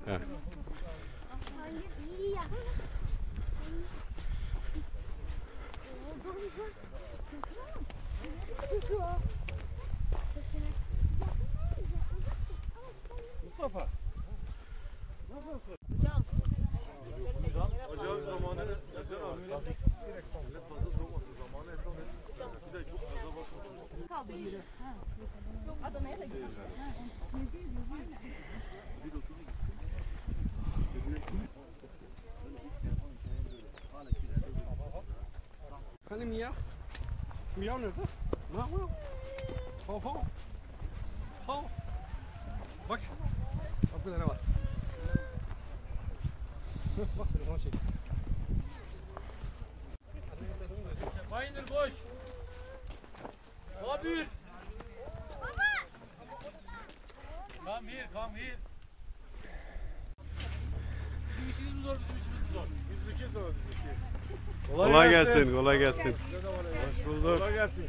Ha. Mustafa. Nasılsın? Acayip zamanı ne? Yaşar abi. Millet fazla soğumasın. Zamanı hesap edin. Bir de çok gaza basmasın. Kaldı yürü. Adana'ya da gidiyor. Hani miyav? Miyav nerede? Miyav miyav. Hav hav. Hav. Bak. Bak burada ne var? Bak telefonu çek. Bayındır boş. Kabir. Come here, come here. Sizin işiniz mi zor, bizim işimiz mi zor? Biz iki zor, biz iki. Kolay gelsin, kolay gelsin. Hoş bulduk. Kolay gelsin.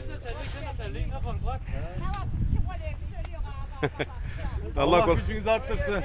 Siz de terlik, sen de terlik. Ne fark var? Allah gücünüzü arttırsın.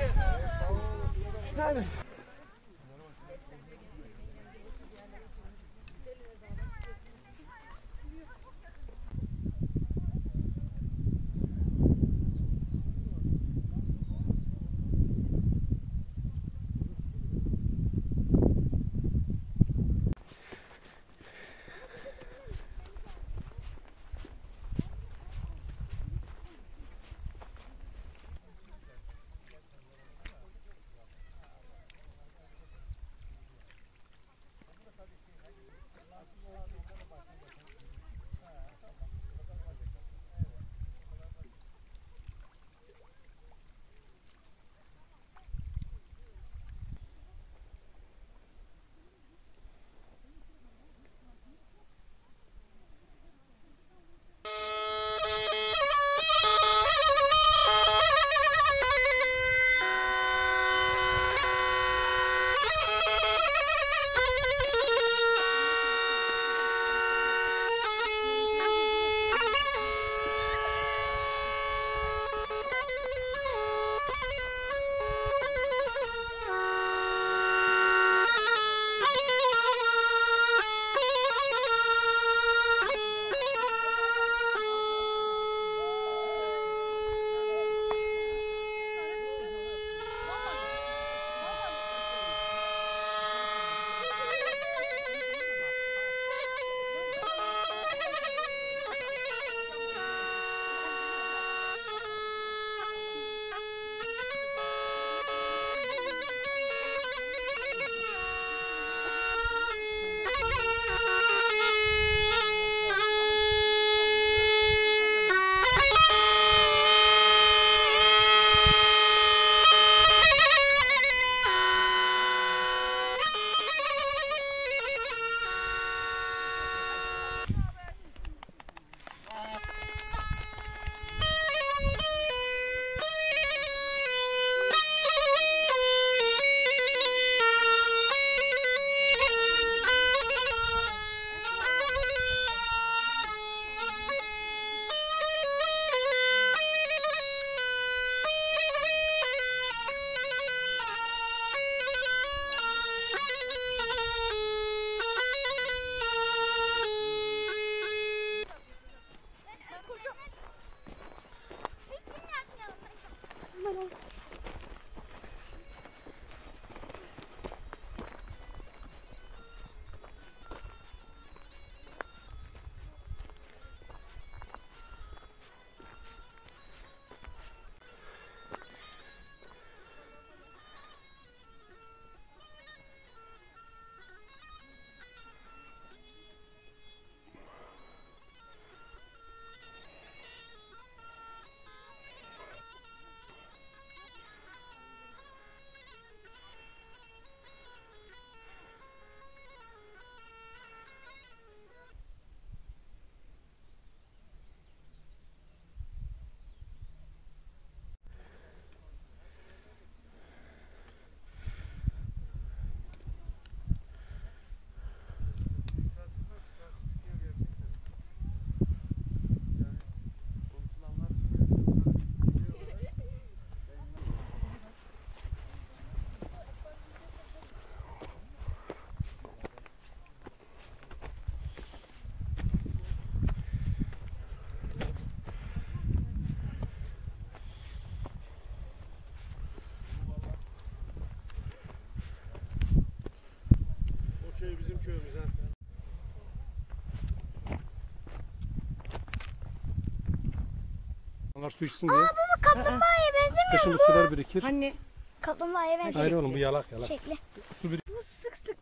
Onlar su içsin diye. Bu kaplumbağaya benzemiyor. Kışın bu sular birikir. Hani kaplumbağaya benziyor. Hayır oğlum bu yalak. Şekli. Su birikir. Bu sık sık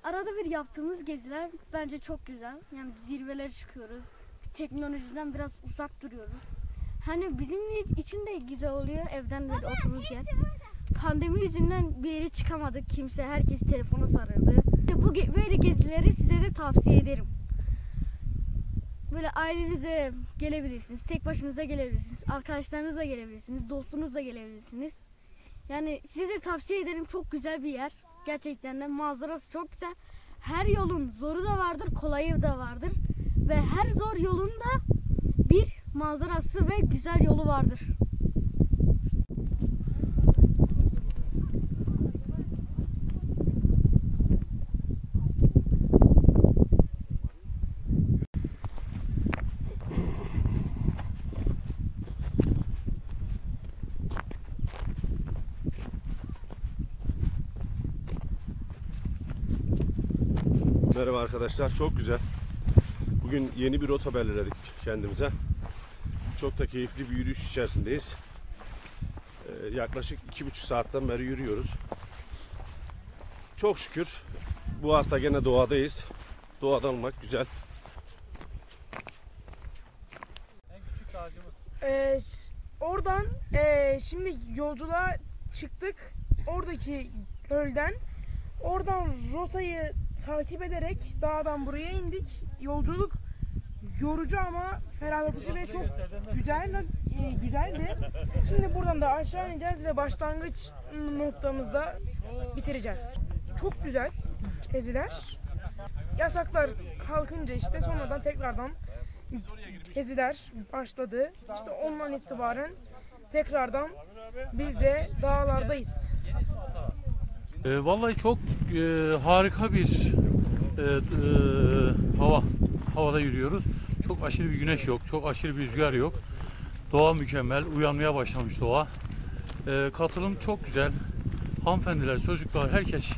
arada bir yaptığımız geziler bence çok güzel. Yani zirvelere çıkıyoruz. Teknolojiden biraz uzak duruyoruz. Hani bizim için de güzel oluyor evden böyle otururken. Pandemi yüzünden bir yere çıkamadık kimse. Herkes telefona sarıldı. Böyle gezileri size de tavsiye ederim. Böyle ailenize gelebilirsiniz, tek başınıza gelebilirsiniz, arkadaşlarınızla gelebilirsiniz, dostunuzla gelebilirsiniz. Yani size de tavsiye ederim, çok güzel bir yer. Gerçekten de manzarası çok güzel. Her yolun zoru da vardır, kolayı da vardır. Ve her zor yolun da bir manzarası ve güzel yolu vardır. Merhaba arkadaşlar, çok güzel. Bugün yeni bir rota belirledik kendimize. Çok da keyifli bir yürüyüş içerisindeyiz. Yaklaşık 2,5 saatten beri yürüyoruz. Çok şükür bu hafta gene doğadayız. Doğada olmak güzel. En küçük ağacımız. Oradan şimdi yolculuğa çıktık. Oradaki gölden. Oradan rotayı takip ederek dağdan buraya indik. Yolculuk yorucu ama ferahlatıcı ve çok güzeldi. Şimdi buradan da aşağı ineceğiz ve başlangıç noktamızda bitireceğiz. Çok güzel geziler. Yasaklar kalkınca işte sonradan tekrardan geziler başladı. İşte ondan itibaren tekrardan biz de dağlardayız. Vallahi çok harika bir havada yürüyoruz. Çok aşırı bir güneş yok, çok aşırı bir rüzgar yok. Doğa mükemmel, uyanmaya başlamış doğa. Katılım çok güzel. Hanımefendiler, çocuklar, herkes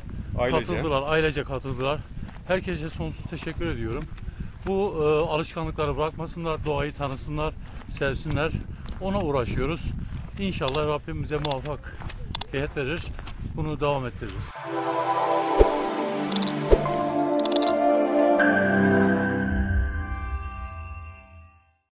katıldılar, ailece katıldılar. Herkese sonsuz teşekkür ediyorum. Bu alışkanlıkları bırakmasınlar, doğayı tanısınlar, sevsinler. Ona uğraşıyoruz. İnşallah Rabbim bize muvaffakiyet verir. Bunu devam ettiririz.